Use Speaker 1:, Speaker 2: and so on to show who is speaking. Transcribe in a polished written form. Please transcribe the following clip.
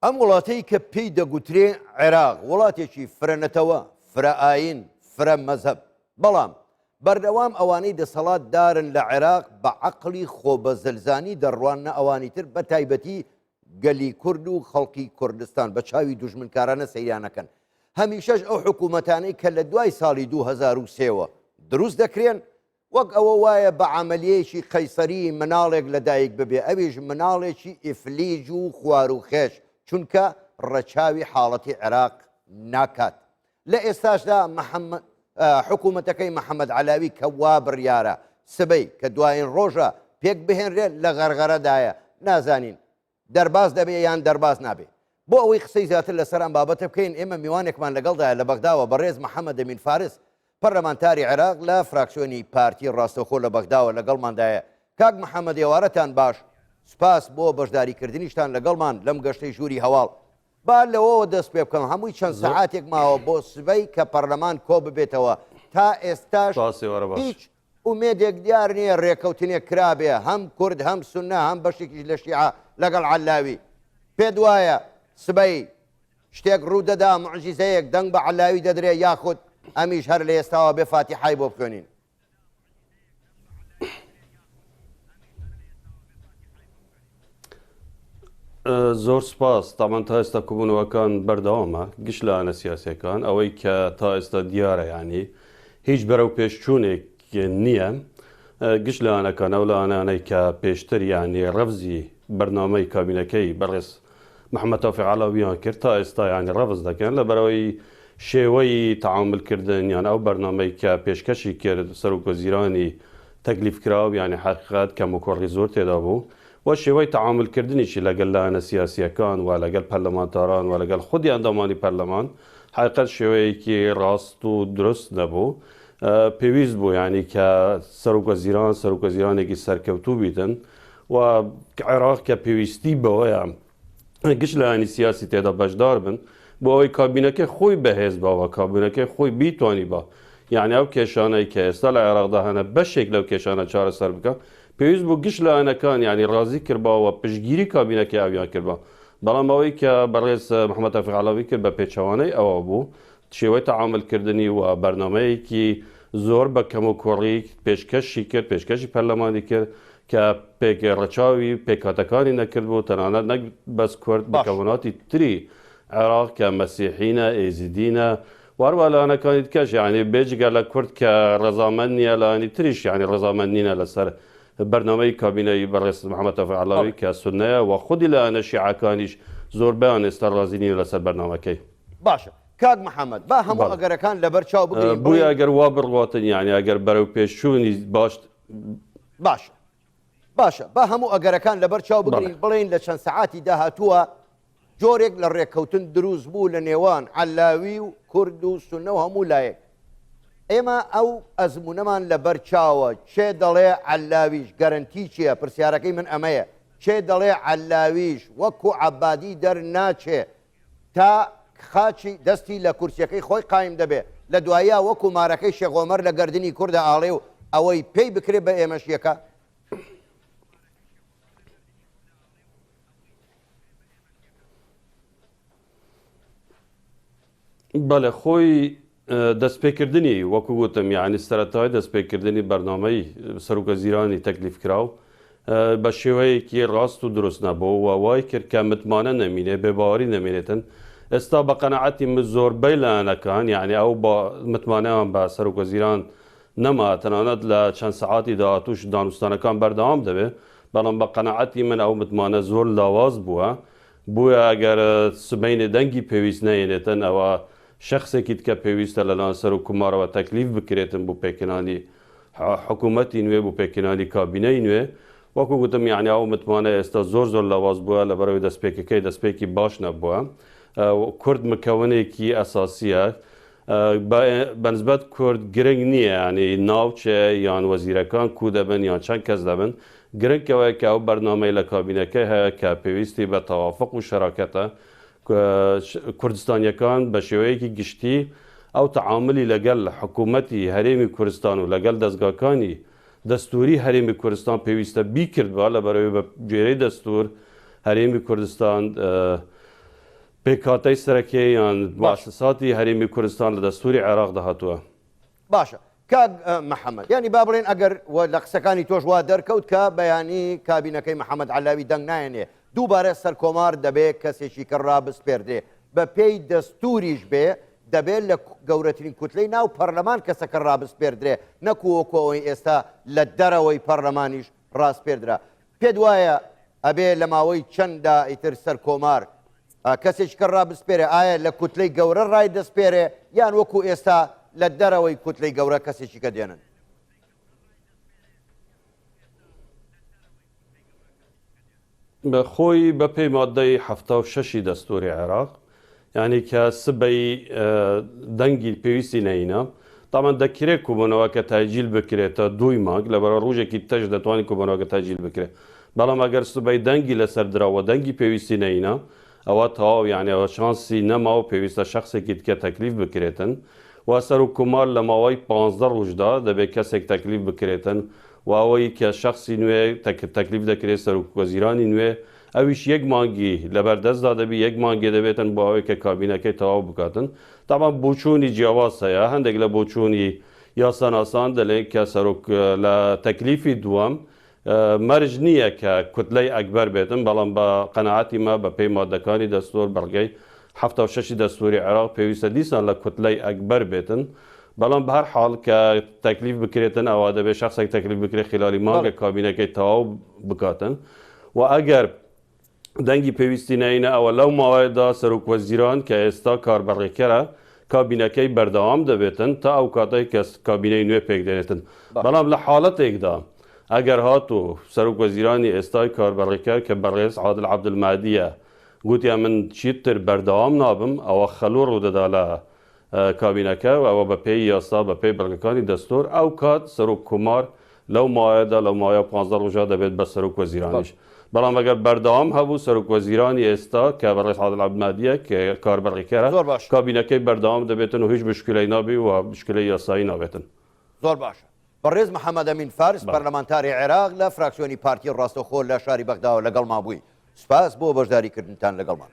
Speaker 1: ئەم وڵاتەی کە پێی دەگوترێ عێراق وڵاتێکی فرەنەتەوە، فرە ئاین، فرە مەزهب، بەڵام بەردەوام ئەوانەی دەسەڵات دارن لە عێراق بە عەقڵی خۆبەزلزانی دەڕوانە ئەوانی تر بە تایبەتی گەلی کورد و خەڵکی کوردستان بە چاوی دوژمنکارانە سەیرانەکەن. هەمیشەش ئەو حکوومەتانەی کە لە دوای ساڵی 2003ەوە دروست دەکرێن وەک ئەوە وایە بە عملیەیەکی قەیسەری مناڵێک لەدایک ببێ، ئەویش مناڵێکی ئیفلیج و خوار و خێش، چونکە ڕەچاوی حاڵەتی عێراق ناکات. لە ئێستاشدا حکوومەتەکەی محەممەد عەلاوی کە وا بڕیارە سبەی کە دوایین ڕۆژە پێک بهێنرێت لە غەرغەرەدایە، نازانین دەرباز دەبێ یان دەرباز نابێ. بۆ ئەوەی قسەی زیاتر لەسەر ئەم بابەتە بکەین، ئێمە میوانێکمان لەگەڵدایە لە بەغداوە بەڕێز محەممەد ئەمین فارس، پەرلەمانتاری عێراق لە فراکسیۆنی پارتی ڕاستەوخۆ لە بەغداوە لەگەڵماندایە. کاک محەممەد ێوارەتان باش، سپاس بۆ بەشداریکردنیشتان لەگەڵمان لەم گەشتەی ژووری هەواڵ. با لەوەوە دەست پێ بکەم هەمووی چەند سەعاتێک ماوە بۆ سبەی کە پەرلەمان کۆ ببێتەوە، تا ئێستاش هیچ ئومێدێک دیار نییە ڕێکەوتنێک کرابێ، هەم کورد هەم سونە هەم بەشێکی لە شیعە لەگەڵ عەلاوی. پێت وایە سبەی شتێک ڕوودەدا موعجیزەیەک دەنگ بە عەلاوی دەدرێ یاخود ئەمیش هەر لە ئێستاوە بێ فاتیحای بۆ بخوێنین؟
Speaker 2: زۆر سپاس. تامان تا ئێستا کوبوونەوەکان بەردەوامە گشت لایەنە سیاسیەکان، ئەوەی کە تا ئێستا دیارە ینی هیچ بەرەو پێشچوونێک نییە. گشت لایەنەکان ئەو لایەنانەی کە پێشتر ینی ڕەفزی بەرنامەی کابینەکەی بەڕێز محەممەد تەوفیق عەلاوییان کرد تا ئێستا ینی ڕەفز دەکەن لە بەرەوەی شێوەی تەعاملکردن یان ئەو بەرنامەی کە پێشکەشی کرد سەرۆکوەزیرانی تەکلیفکراو ینی حەقیقەت کەم و کۆڕی زۆر تێدا بوو و شێوەی تەعاملکردنیشی لەگەڵ لایەنە سیاسیەکان و لەگەڵ پەرلەمانتاران و لەگەڵ خودی ئەندامانی پەرلەمان حقیقەت شێوەیەکی ڕاست و درست نەبوو. پێویست بوو ینی کە سەرۆکوەزیرانێکی سەرکەوتوو بیتن و عێراق کە پێویستی بەوەیە گشت لایەنی سیاسی تێدا بەشدار بن بۆ ئەوەی کابینەکەی خۆی بەهێز بەوە کابینەکەی خۆی بیتوانی بە یعنی ئەو کێشانەی کە ئێستا لە عێراقدا هەنە بەشێک لەو کێشانە چارەسەر بکە. پێویست بوو گشت لایەنەکان ینی ڕازی کردبەوە پشتگیری کابینەکەی ئەویان کردبە، بەڵام ئەوەی کە بەڕێز محەممەد تەوفیق عەلاوی کرد بە پێچەوانەی ئەوە بوو شێوەی تەعاملکردنی و بەرنامەیەکی زۆر بە کەم و کۆڕی پێشکەشی کرد، پێشکەشی پەرلەمانی کرد کە ڕەچاوی پێکهاتەکانی نەکرد بوو، تەنانەت نەک بەس کورد بەکەوناتی تری عێراق کە مەسیحینە، ئێزیدینە واروە لایەنەکانی دیکەش ینی بێجگە لە کورد کە ڕەزامەند نییە لایەنی تریش ینی ڕەزامەند نینە لەسەر بەرنامەی کابینەی بەڕێز محەممەد تەوفیق عەلاوی کە سونەیە و خودی لایەنە شیعەکانیش زۆربیان ئێستا ڕازی نین لەسەر بەرنامەکەی.
Speaker 1: باشە کاک محەممەد با هەموو ئەگەرەکان لەبەر چاو بگرین
Speaker 2: بووی ئەگەر وا بڕواتن ینی ئەگەر بەرەو پێشچوونی باش
Speaker 1: باشە با هەموو ئەگەرەکان لەبەر چاو بگرین بڵێن لە چەند سەعاتی داهاتووە جۆرێک لە ڕێککەوتن دروست بوو لە نێوان عەلاوی و کورد و سونە و هەموو لایەک. ئێمە ئەو ئەزمونەمان لەبەر چاوە چێ دەڵێ عەلاویش گەرنتی چییە؟ پرسیارەکەی من ئەمەیە، چێ دەڵێ عەلاویش وەکو عەبادی دەرناچێ تا خاچی دەستی لە کورسیەکەی خۆی قایم دەبێ، لە دوایە وەکو مارەکەی شێخ عومەر لە گەردنی کووردە ئاڵێ و ئەوەی پێی بکرێت بە ئێمەشیەکە؟
Speaker 2: بەڵێ خۆی دەستپێکردنی وەکو گوتم یعنی سەرەتای دەستپێکردنی بەرنامەی سەرۆکوەزیرانی تەکلیفکراو بە شێوەیەکی ڕاست و دروست نەبوو و وای کرد کە متمانە نەمینێ بێباوەری نەمێنێتن. ئێستا بە قەنەعەتی زۆربەی لایەنەکان یعنی ئەو بە متمانەیان بە سەرۆکوەزیران نەما، تەنانەت لە چەند سەعاتی داهاتووش دانوستانەکان بەردەوام دەبێت، بەڵام بە قەنەعەتی من ئەو متمانە زۆر لاواز بووە بووە ئەگەر سبەینێ دەنگی پێویست نەهێنێتن ئەوە شخصێکی دیکە پێویستە لەلایەن سەرۆکومارەوە تەکلیف بکرێتن بۆ پێکردنی حکوومەتی نوێ بۆ پێکردنی کابینەی نوێ. وەکو گوتم یعنی ئەو متمانە ئێستا زۆر لاواز بووە لە بەرەوەی دەستپێکەکەی دەستپێکی باش نەبووە. کورد مکەونێکی ئەساسیە بەنسبەت کورد گرنگ نییە ینی ناوچێ یان وەزیرەکان کو دەبن یان چەند کەس دەبن، گرنگەوەی کە ئەو بەرنامەی لە کابینەکەی هەیە کە پێویستی بە تەوافق و شەراکەتە کوردستانیەکان بە شێوەیەکی گشتی ئەو تەعاملی لەگەڵ حکوومەتی هەرێمی کوردستان و لەگەڵ دەستگاکانی دەستوری هەرێمی کوردستان پێویستە بیکردوە لە بەرەوەی بە گوێرەی دەستور هەرێمی کوردستان پێکاتەی سەرەکییان مؤسساتی هەرێمی کوردستان لە دەستوری عێراقدا هاتووە.
Speaker 1: باشە کاک محەممەد ینی با بڵێن ئەگەر لە قسەکانی تۆش وا دەرکەوت کە بەیانی کابینەکەی محەممەد علاوی دەنگ نایەنێ دووبارە سەرکۆمار دەبێت کەسێکی کە ڕابسپێردێ بە پێی دەستوریش بێ دەبێت لە گەورەترین کوتلەی ناو پەرلەمان کەسەکە ڕابسپێردرێ نەکووەکەەوەی ئێستا لە دەرەوەی پەرلەمانیش ڕاستپێردرا پێت وایە ئەبێ لە ماوەی چەنددا ئیتر سەرکۆمار کەسێکی کە ڕابسپێرێ ئایا لە کوتلەی گەورە ڕای دەستپێرێ یان وەکو ئێستا لە دەرەوەی کوتلەی گەورە کەسێکی کە دێنن
Speaker 2: بە خۆی بە پێی مادەی 76 دەستوری عێراق یعنی کە سبەی دەنگی پێویستی نەینە تامان دەکرێت کوبوونەوەکە تاجیل بکرێتە دوی مانگ لەبەرە ڕۆژێکی تەش دەتوانانی کوبوونەوەکە تاجیل بکرێت بەڵام ئەگەر سبەی دەنگی لەسەر درراوە دەنگی پێویستی نەینە ئەوە تەواو یانیەوە شانسی نەما و پێویستە شخصێکی تکە تەکلیف بکرێتن و سەر و کومار لە ماوەی 15 ڕۆژدا دەبێت کەسێک تەکلیف بکرێتن و ئەوەی کە شخصی نوێ تەکلیف دەکرێت سەر و وەزیرانی نوێ ئەویش یەک مانگی لەبەردەستدا دەبی یەک مانگی دەبێتن بۆ ئەوەی کە کابینەکەی تەواو بکاتن تامان بۆچوونی جیاواز هەیە هەندێک لە بۆچوونی یاساناسان دەڵێن کە سەرۆک لە تەکلیفی دووەم مەرج نییە کە کوتلەی ئەکبەر بێتن بەڵام بە قەنەعەتی ما بە پێی مادەکانی دەستور بەڵگەی 76 دەستوری عێراق پێویستە دیسان لە کوتلەی ئەکبەر بێتن بەڵام بە هەر حاڵ کە تەکلیف بکرێتن ئەوە دەبێت شخصێک تەکلیف بکرێت خلالی مانگە کابینەکەی تەواو بکاتن و ئەگەر دەنگی پێویستی نینە ئەوە لەو ماوەیەدا سەرۆک وەزیران کە ئێستا کاربەڕێکەرە کابینەکەی بەردەوام دەبێتن تا ئەو کاتەی کە کابینەی نوێ پێکدێنێتن بەڵام لە حاڵەتێکدا ئەگەر هاتوو سەرۆک وەزیرانی ئێستای کاربەڕێکەر کە بەڕێز عادل عەبدولمادیە گوتیان من چیتر بەردەوام نابم ئەوە خەلوو ڕوودەدا لە کابینەکە و ئەوە بە پێی یاسا بە پێی بەڵگەکانی دەستور ئەو کات سەرۆک کومار لەو مایەدا لە مایە 15 ڕۆژە دەبێت بە سەرۆک وەزیرانیش بەڵام ئەگەر بەردەوام هەبوو سەرۆک وەزیرانی ئێستا کە بەڕێز عادل عەبدولمادیە کە کاربەڕێکەرە کابینەکەی بەردەوام دەبێتن و هیچ مشکلەی نابی و مشکلەی یاسایی نابێتن
Speaker 1: زۆر باشە بەڕێز محەممەد ئەمین فارس پەرلەمانتاری عێراق لە فراکسیۆنی پارتی ڕاستەوخۆ لە شاری بەغداوە لەگەڵ ما بووی سپاس بۆ بەشداریکردنتان لەگەڵمان